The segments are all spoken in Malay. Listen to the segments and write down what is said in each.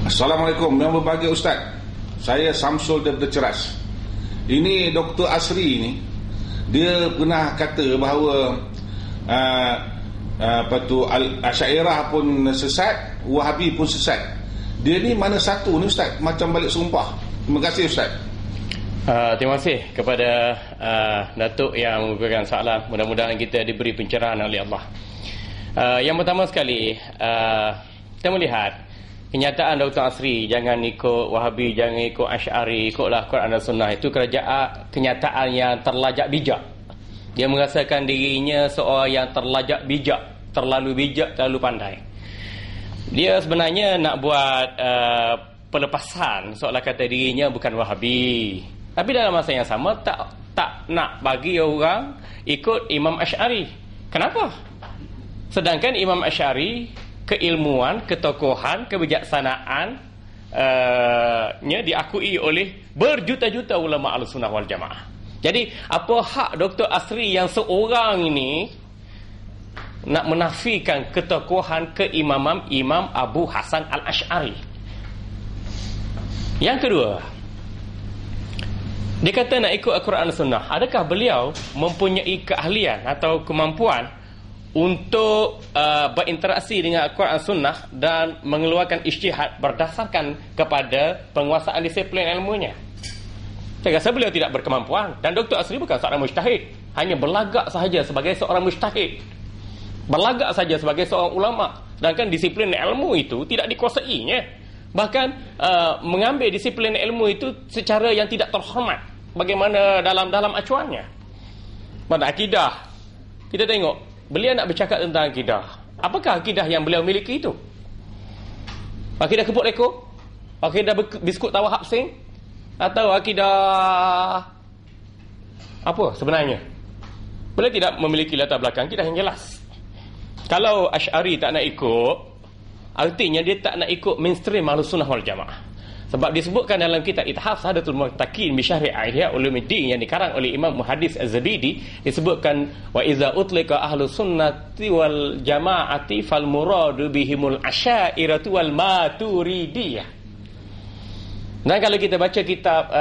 Assalamualaikum, yang berbahagia Ustaz. Saya Samsul daripada Ceras. Ini Dr. Asri ni, dia pernah kata bahawa Asy'ariyah pun sesat, Wahabi pun sesat. Dia ni mana satu ni Ustaz? Macam balik sumpah. Terima kasih Ustaz. Terima kasih kepada Datuk yang memberikan soalan. Mudah-mudahan kita diberi pencerahan oleh Allah. Yang pertama sekali, kita melihat kenyataan Dr. Asri, jangan ikut Wahabi, jangan ikut Asy'ari, ikutlah Quran dan Sunnah, itu kenyataan yang terlajak bijak. Dia merasakan dirinya seorang yang terlajak bijak, terlalu pandai. Dia sebenarnya nak buat pelepasan seolah kata dirinya bukan Wahabi, tapi dalam masa yang sama tak nak bagi orang ikut Imam Asy'ari. Kenapa? Sedangkan Imam Asy'ari, keilmuan, ketokohan, kebijaksanaan nya diakui oleh berjuta-juta ulama Ahlussunnah wal Jamaah. Jadi apa hak Dr. Asri yang seorang ini nak menafikan ketokohan, keimaman Imam Abu Hasan Al-Asy'ari? Yang kedua, dia kata nak ikut Al-Quran dan Sunnah. Adakah beliau mempunyai keahlian atau kemampuan untuk berinteraksi dengan Al-Quran Sunnah dan mengeluarkan ijtihad berdasarkan kepada penguasaan disiplin ilmunya? Saya rasa beliau tidak berkemampuan. Dan Dr. Asri bukan seorang mujtahid, hanya berlagak sahaja sebagai seorang mujtahid, berlagak saja sebagai seorang ulama. Sedangkan disiplin ilmu itu tidak dikuasainya. Bahkan mengambil disiplin ilmu itu secara yang tidak terhormat, bagaimana dalam acuannya. Pada akidah, kita tengok beliau nak bercakap tentang akidah. Apakah akidah yang beliau miliki itu? Akidah keput lekor? Akidah biskut tawar hapsing? Atau akidah apa sebenarnya? Beliau tidak memiliki latar belakang akidah yang jelas. Kalau Asy'ari tak nak ikut, artinya dia tak nak ikut mainstream Ahlussunnah wal Jamaah. Sebab disebutkan dalam kitab Ithaf Sahadatul Muttaqin bi Syarh Ihya Ulumuddin yang dikarang oleh Imam Muhaddis Az-Zabidi, disebutkan wa iza utlika ahlus sunnati wal jamaati fal muradu bihimul asy'ariyah wal maturidiyah. Dan kalau kita baca kitab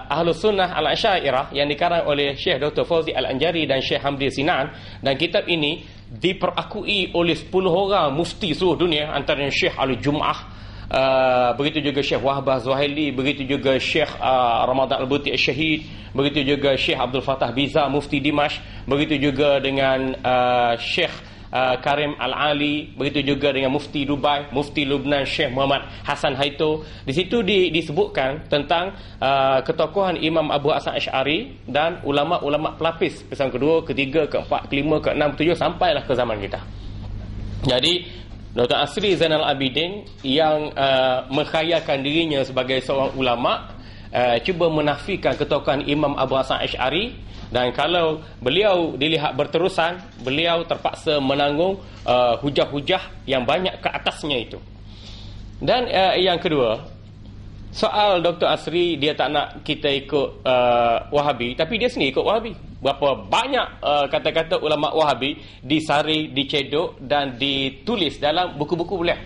Ahlus Sunnah Al-Asy'ariyah yang dikarang oleh Syekh Dr. Fauzi Al-Anjari dan Syekh Hamdi Sinan, dan kitab ini diperakui oleh 10 orang mufti seluruh dunia, antaranya Syekh Al-Jum'ah, begitu juga Syekh Wahbah Zuhaili, begitu juga Syekh Ramadan Al-Buti Al-Syahid, begitu juga Syekh Abdul Fattah Biza mufti Dimash, begitu juga dengan Syekh Karim Al-Ali, begitu juga dengan mufti Dubai, mufti Lubnan Syekh Muhammad Hasan Haito. Di situ disebutkan tentang ketokohan Imam Abu Hasan Asy'ari dan ulama-ulama pelapis pesan kedua, ketiga, keempat, kelima, keenam, ketujuh sampailah ke zaman kita. Jadi Dr. Asri Zainal Abidin yang mengkhayakan dirinya sebagai seorang ulama, cuba menafikan ketokohan Imam Abu Hasan Asy'ari. Dan kalau beliau dilihat berterusan, beliau terpaksa menanggung hujah-hujah yang banyak ke atasnya itu. Dan yang kedua, soal Dr. Asri, dia tak nak kita ikut Wahabi, tapi dia sendiri ikut Wahabi. Berapa banyak kata-kata ulama Wahabi disaring, dicedok dan ditulis dalam buku-buku beliau.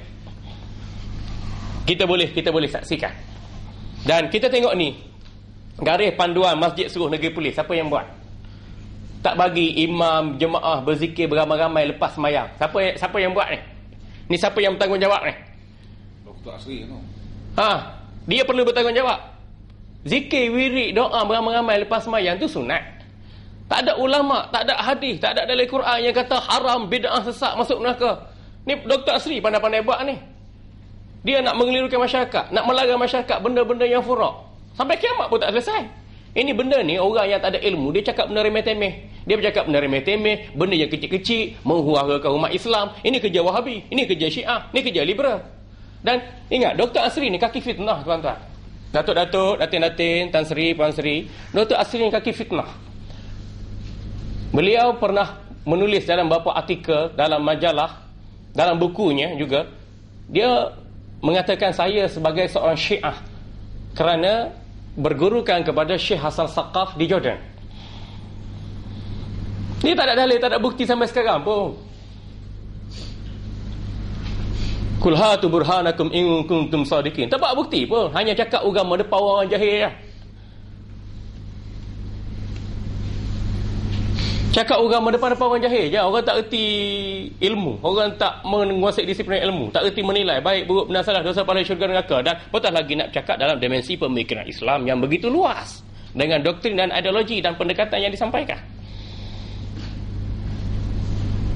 Kita boleh saksikan. Dan kita tengok ni, garis panduan Masjid Suruh Negeri Polis, siapa yang buat? Tak bagi imam jemaah berzikir beramai-ramai lepas sembahyang. Siapa yang buat ni? Ni siapa yang bertanggungjawab ni? Dr. Asri tu. Dia perlu bertanggungjawab. Zikir, wirid, doa beramai-ramai lepas sembahyang tu sunat. Tak ada ulama, tak ada hadis, tak ada dalam Quran yang kata haram, bid'ah, sesat, masuk neraka. Ni Dr. Asri pandai-pandai buat ni. Dia nak mengelirukan masyarakat, nak melarang masyarakat benda-benda yang furak. Sampai kiamat pun tak selesai. Ini benda ni, orang yang tak ada ilmu, dia cakap benda remeh-temeh. Dia bercakap benda remeh-temeh, benda yang kecil-kecil, menghura-hurakan umat Islam. Ini kerja Wahabi, ini kerja Syiah, ini kerja liberal. Dan ingat, Dr. Asri ni kaki fitnah, tuan-tuan. Datuk-datuk, datin-datin, Tan Sri, Puan Sri, Dr. Asri ni kaki fitnah. Beliau pernah menulis dalam beberapa artikel, dalam majalah, dalam bukunya juga, dia mengatakan saya sebagai seorang Syiah kerana bergurukan kepada Syekh Hasan Saqaf di Jordan. Dia tak ada dalil, tak ada bukti sampai sekarang pun. Kul hatu burhanakum in kuntum sadiqin. Tak buat bukti pun, hanya cakap agama depan orang jahil je. Cakap agama depan orang jahil je. Orang tak erti ilmu, orang tak menguasai disiplin ilmu, tak erti menilai baik buruk benar salah, dosa pahala syurga neraka, dan betul lagi nak cakap dalam dimensi pemikiran Islam yang begitu luas dengan doktrin dan ideologi dan pendekatan yang disampaikan.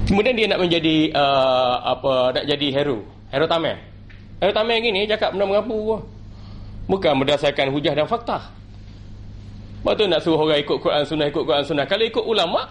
Kemudian dia nak menjadi nak jadi hero tamen. Hero tamen gini cakap benda mengapu, bukan berdasarkan hujah dan fakta. Betul nak suruh orang ikut Quran Sunnah. Kalau ikut ulama,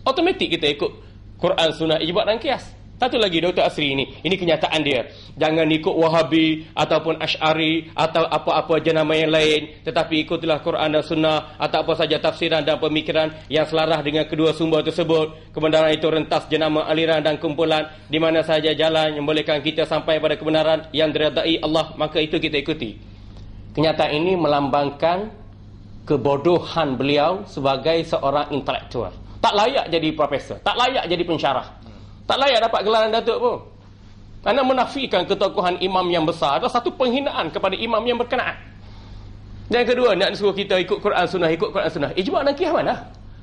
automatik kita ikut Quran Sunnah, ijma' dan qiyas. Satu lagi Dr. Asri ini kenyataan dia. Jangan ikut Wahabi ataupun Asy'ari atau apa-apa jenama yang lain, tetapi ikutlah Quran dan Sunnah atau apa saja tafsiran dan pemikiran yang selaras dengan kedua sumber tersebut. Kebenaran itu rentas jenama aliran dan kumpulan, di mana saja jalan yang membolehkan kita sampai pada kebenaran yang diridai Allah, maka itu kita ikuti. Kenyataan ini melambangkan kebodohan beliau sebagai seorang intelektual. Tak layak jadi profesor, tak layak jadi pensyarah, tak layak dapat gelaran datuk pun. Kerana menafikan ketokohan imam yang besar adalah satu penghinaan kepada imam yang berkenaan. Dan yang kedua, nak suruh kita ikut Quran Sunnah. Ijma' dan qiyas mana?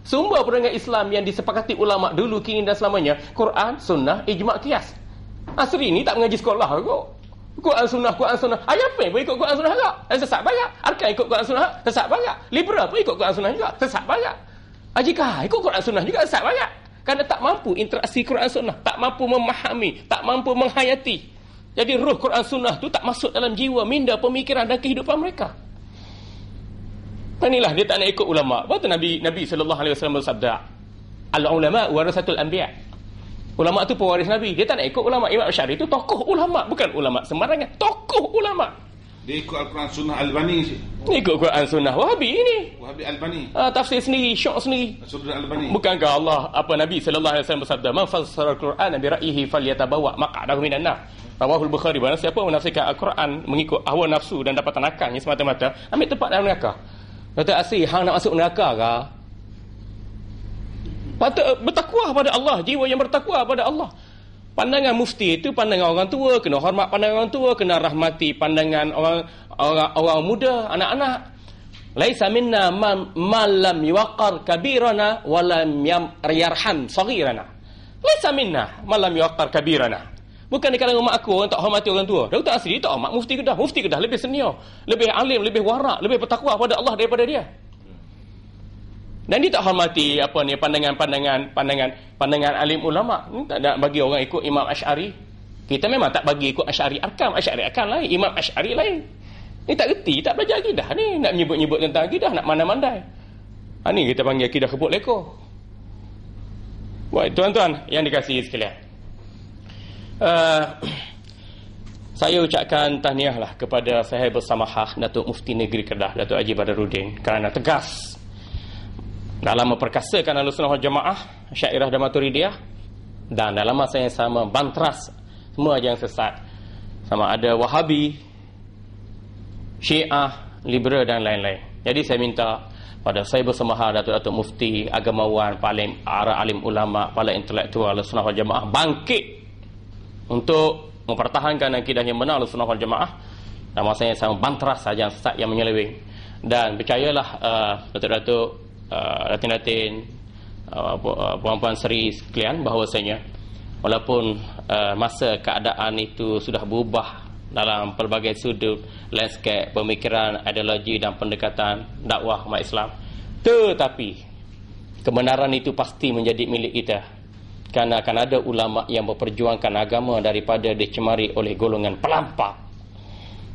Sumber peringkat Islam yang disepakati ulama dulu, kini dan selamanya, Quran Sunnah, ijma' qiyas. Asri ni tak mengaji sekolah kot. Quran Sunnah. Ayah apa pun ikut Quran Sunnah juga, sesat banyak. Arkan ikut Quran Sunnah, sesat banyak. Liberal pun ikut Quran Sunnah juga, sesat banyak. Ajikah ikut Quran Sunnah juga, sesat banyak. Kerana tak mampu interaksi Quran Sunnah, tak mampu memahami, tak mampu menghayati. Jadi roh Quran Sunnah tu tak masuk dalam jiwa, minda, pemikiran dan kehidupan mereka. Inilah dia tak nak ikut ulama. Betul Nabi SAW bersabda, al-ulama warasatul anbiya. Ulama tu pewaris Nabi. Dia tak nak ikut ulama. Imam Asy'ari itu tokoh ulama, bukan ulama sembarangan, tokoh ulama. Dia ikut Al-Quran Sunnah Albani. Ikut Quran Sunnah Wahabi ini. Wahabi Albani. Tafsir sendiri, syok sendiri. Sunnah Albani. Bukankah Nabi sallallahu alaihi wasallam bersabda, "Man fassara al-Quran bi ra'yihi falyatabawa maq'adahu minan nar." Rawahul Bukhari. Barang siapa menafsirkan Al-Quran mengikut hawa nafsu dan dapat akalnya semata-mata, ambil tempat dalam neraka. Kata asli, hang nak masuk neraka ke? Patut bertakwa pada Allah, jiwa yang bertakwa pada Allah. Pandangan mufti itu pandangan orang tua, kena hormat pandangan orang tua, kena rahmati pandangan orang muda, anak-anak. Laisa minna man lam yuqar kabirana wa lam yarham saghirana. Laisa minna man lam yuqar kabirana. Bukan di kalangan umat aku orang tak hormati orang tua. Dr. Asri tak hormat mufti Kedah. Mufti Kedah lebih senior, lebih alim, lebih warak, lebih bertakwa pada Allah daripada dia. Dan dia tak hormati pandangan alim ulama. Tak nak bagi orang ikut Imam Asy'ari. Kita memang tak bagi ikut Asy'ari Arkam lain, Imam Asy'ari lain. Ni tak reti, tak belajar akidah ni, nak menyebut-nyebut tentang akidah, nak mandai-mandai. Ni kita panggil akidah kebut lekor. Baik, tuan-tuan yang dikasihi sekalian. Saya ucapkan tahniahlah kepada Sahib Samahah Datuk Mufti Negeri Kedah, Datuk Haji Badarudin, kerana tegas dalam memperkasakan Ahlussunnah wal Jamaah, Syairah dan Maturidiyah, dan dalam masa yang sama bantras semua yang sesat, sama ada Wahabi, Syiah, liberal dan lain-lain. Jadi saya minta pada Sahib Samahah Datuk Mufti, agamawan, paling arah alim ulama, paling intelektual Ahlussunnah wal Jamaah bangkit untuk mempertahankan akidah yang benar Ahlussunnah wal Jamaah, dan masa yang sama bantras saja yang sesat yang menyeleweng. Dan percayalah Datuk-datuk, Datin-datin, puan-puan seri sekalian, bahawasanya walaupun masa keadaan itu sudah berubah dalam pelbagai sudut landscape pemikiran, ideologi dan pendekatan dakwah umat Islam, tetapi kebenaran itu pasti menjadi milik kita, kerana akan ada ulama yang memperjuangkan agama daripada dicemari oleh golongan pelampau.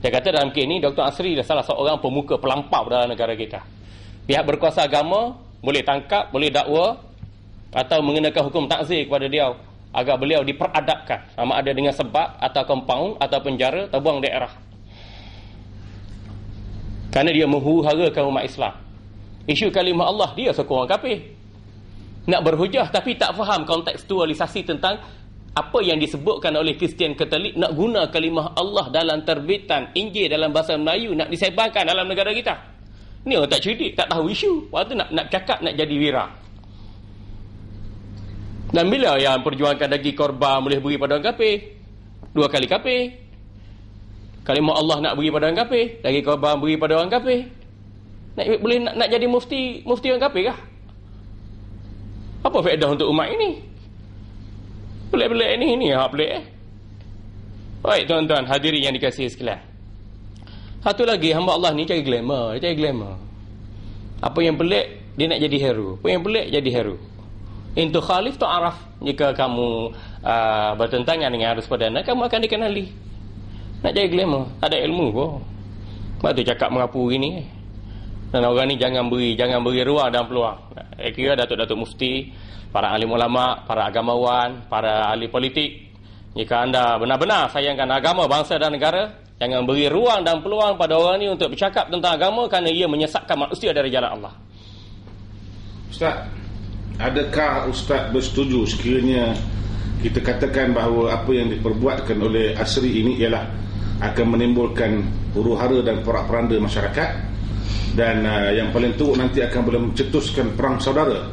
Saya kata dalam kes ini Dr. Asri adalah salah seorang pemuka pelampau dalam negara kita. Pihak berkuasa agama boleh tangkap, boleh dakwa atau mengenakan hukum takzir kepada dia agar beliau diperadabkan, sama ada dengan sebab atau kompaun atau penjara atau buang daerah, kerana dia menghuru-harakan umat Islam. Isu kalimah Allah, dia sokong orang kafir. Nak berhujah tapi tak faham kontekstualisasi tentang apa yang disebutkan oleh Kristian Katolik, nak guna kalimah Allah dalam terbitan Injil dalam bahasa Melayu, nak disebarkan dalam negara kita. Ni orang tak cerdik, tak tahu isu. Waktu nak cakap, nak jadi wira. Dan bila yang perjuangkan daging korban boleh beri pada orang kafir? 2 kali kafir. Kalimah Allah nak beri pada orang kafir, lagi korban beri pada orang kafir. Nak jadi mufti orang kafir kah? Apa faedah untuk umat ini? Pelik-pelik ni hak pelik Baik tuan-tuan hadirin yang dikasihi sekalian. Satu lagi, hamba Allah ni cari glamour, Apa yang pelik dia nak jadi hero. Apa yang pelik jadi hero. Intu khalif ta'araf. Jika kamu bertentangan dengan arus perdana, kamu akan dikenali. Nak jadi glamour, tak ada ilmu pun. Sebab tu cakap mengapu gini. Dan orang ni jangan beri ruang dan peluang. Kira datuk-datuk mufti, para alim ulama, para agamawan, para ahli politik, jika anda benar-benar sayangkan agama, bangsa dan negara, jangan beri ruang dan peluang pada orang ni untuk bercakap tentang agama, kerana ia menyesatkan manusia dari jalan Allah. Ustaz, adakah Ustaz bersetuju sekiranya kita katakan bahawa apa yang diperbuatkan oleh Asri ini ialah akan menimbulkan huru-hara dan porak-poranda masyarakat, dan yang paling teruk nanti akan boleh mencetuskan perang saudara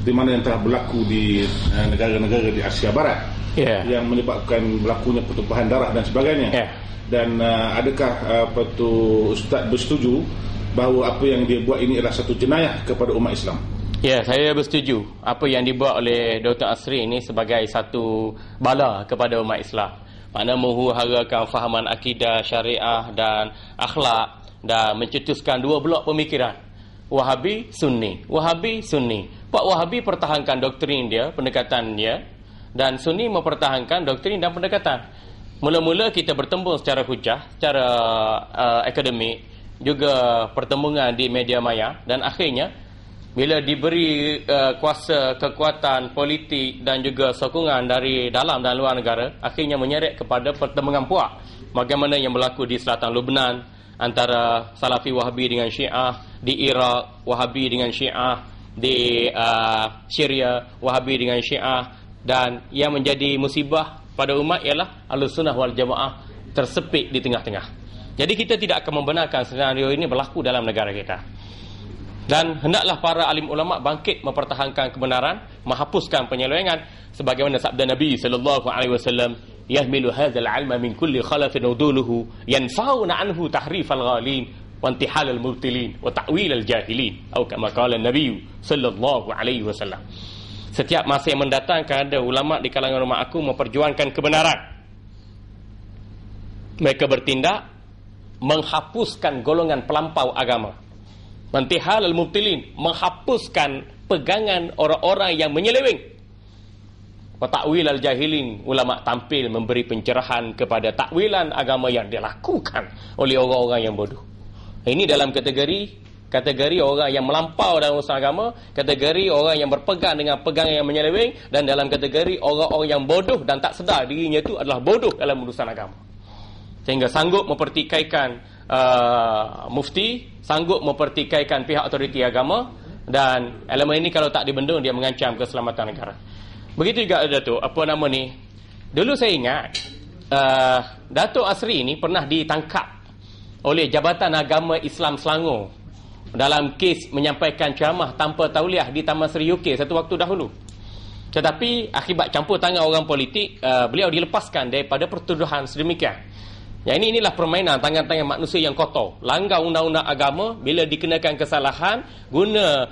di mana yang telah berlaku di negara-negara di Asia Barat, yang menyebabkan berlakunya pertumpahan darah dan sebagainya. Dan adakah Ustaz bersetuju bahawa apa yang dia buat ini adalah satu jenayah kepada umat Islam? Ya, saya bersetuju. Apa yang dibuat oleh Dr. Asri ini sebagai satu bala kepada umat Islam. Makna menghuru-harakan fahaman akidah, syariah dan akhlak, dan mencetuskan 2 blok pemikiran. Wahabi, Sunni. Wahabi, Sunni. Pak Wahabi pertahankan doktrin dia, pendekatan dia, dan Sunni mempertahankan doktrin dan pendekatan. Mula-mula kita bertembung secara hujah, secara akademik, juga pertembungan di media maya, dan akhirnya bila diberi kuasa, kekuatan politik dan juga sokongan dari dalam dan luar negara, akhirnya menyeret kepada pertembungan puak. Bagaimana yang berlaku di selatan Lebanon antara Salafi Wahabi dengan Syiah, di Iraq Wahabi dengan Syiah, di Syria Wahabi dengan Syiah, dan yang menjadi musibah pada umat ialah Ahlussunnah wal Jamaah tersepit di tengah-tengah. Jadi kita tidak akan membenarkan senario ini berlaku dalam negara kita. Dan hendaklah para alim ulama bangkit mempertahankan kebenaran, menghapuskan penyelewengan sebagaimana sabda Nabi sallallahu alaihi wasallam, yahmilu hadzal ilma min kulli khalafin uduluhu yanfauna anhu tahrifal ghalin wa intihalal mubtilin wa ta'wilal jahilin, atau kama qala Nabi sallallahu alaihi wasallam. Setiap masa yang mendatang akan ada ulama di kalangan umat aku memperjuangkan kebenaran. Mereka bertindak menghapuskan golongan pelampau agama. Mantihal al-mubtilin, menghapuskan pegangan orang-orang yang menyeleweng. Wa ta'wil al-jahilin, ulama tampil memberi pencerahan kepada takwilan agama yang dilakukan oleh orang-orang yang bodoh. Ini dalam kategori orang yang melampau dalam urusan agama, kategori orang yang berpegang dengan pegangan yang menyeleweng, dan dalam kategori orang-orang yang bodoh dan tak sedar dirinya itu adalah bodoh dalam urusan agama, sehingga sanggup mempertikaikan mufti, sanggup mempertikaikan pihak otoriti agama, dan elemen ini kalau tak dibendung dia mengancam keselamatan negara. Begitu juga Datuk, dulu saya ingat Datuk Asri ini pernah ditangkap oleh Jabatan Agama Islam Selangor dalam kes menyampaikan ceramah tanpa tauliah di Taman Seri UK satu waktu dahulu. Tetapi akibat campur tangan orang politik, beliau dilepaskan daripada pertuduhan sedemikian. Yang inilah permainan tangan-tangan manusia yang kotor. Langgar undang-undang agama, bila dikenakan kesalahan, guna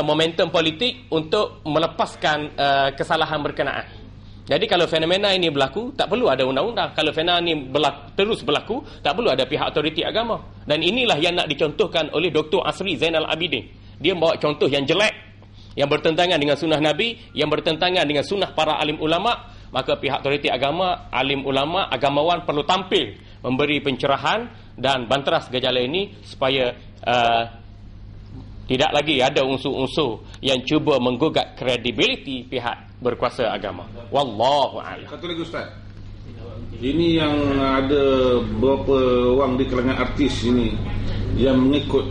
momentum politik untuk melepaskan kesalahan berkenaan. Jadi kalau fenomena ini berlaku, tak perlu ada undang-undang. Kalau fenomena ini terus berlaku, tak perlu ada pihak otoriti agama. Dan inilah yang nak dicontohkan oleh Dr. Asri Zainal Abidin. Dia membawa contoh yang jelek, yang bertentangan dengan sunnah Nabi, yang bertentangan dengan sunnah para alim ulama'. Maka pihak otoriti agama, alim ulama, agamawan perlu tampil memberi pencerahan dan banteras gejala ini supaya tidak lagi ada unsur-unsur yang cuba menggugat kredibiliti pihak berkuasa agama. Wallahu a'lam. Satu lagi Ustaz, ini yang ada beberapa orang di kalangan artis ini yang mengikut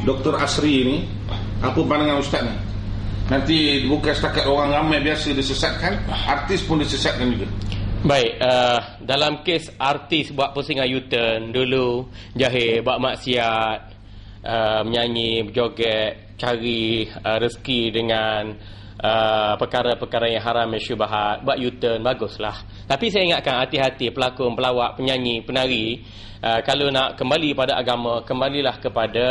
Dr. Asri ini, apa pandangan Ustaz ni? Nanti bukan setakat orang ramai biasa disesatkan, artis pun disesatkan juga. Baik, dalam kes artis buat pusingan U-turn dulu, jahil, buat maksiat, menyanyi, berjoget, cari rezeki dengan perkara-perkara yang haram, yang syubhat, buat U-turn, baguslah. Tapi saya ingatkan, hati-hati pelakon, pelawak, penyanyi, penari, kalau nak kembali pada agama, kembalilah kepada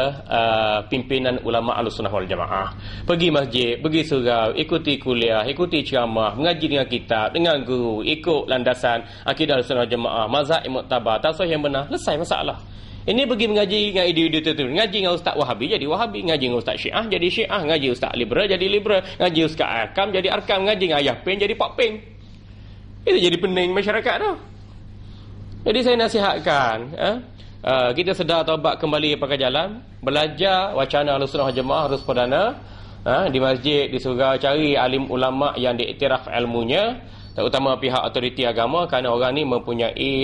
pimpinan ulama Ahlussunnah wal Jamaah. Pergi masjid, pergi surau, ikuti kuliah, ikuti ceramah, mengaji dengan kitab, dengan guru, ikut landasan akidah Ahlussunnah wal Jamaah, mazhab muktabar, tasawuf yang benar, selesai masalah. Ini pergi mengaji dengan individu tertentu. Ngaji dengan Ustaz Wahabi jadi Wahabi, ngaji dengan Ustaz Syiah jadi Syiah, ngaji Ustaz Liberal jadi Liberal, ngaji Ustaz Arkam jadi Arkam, ngaji dengan Ayah Pen jadi Pak Pen. Itu jadi pening masyarakat tu. Jadi saya nasihatkan, kita sedar taubat kembali pakai jalan, belajar wacana Ahlussunnah wal Jamaah harus perdana, di masjid, di surau, cari alim ulama yang diiktiraf ilmunya, terutama pihak autoriti agama, kerana orang ni mempunyai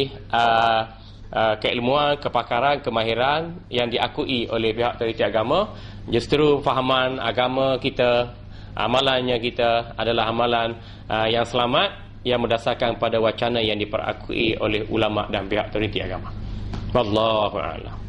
keilmuan, kepakaran, kemahiran yang diakui oleh pihak autoriti agama. Justru fahaman agama kita, amalannya kita adalah amalan yang selamat, yang berdasarkan pada wacana yang diperakui oleh ulama dan pihak autoriti agama. Wallahu a'lam.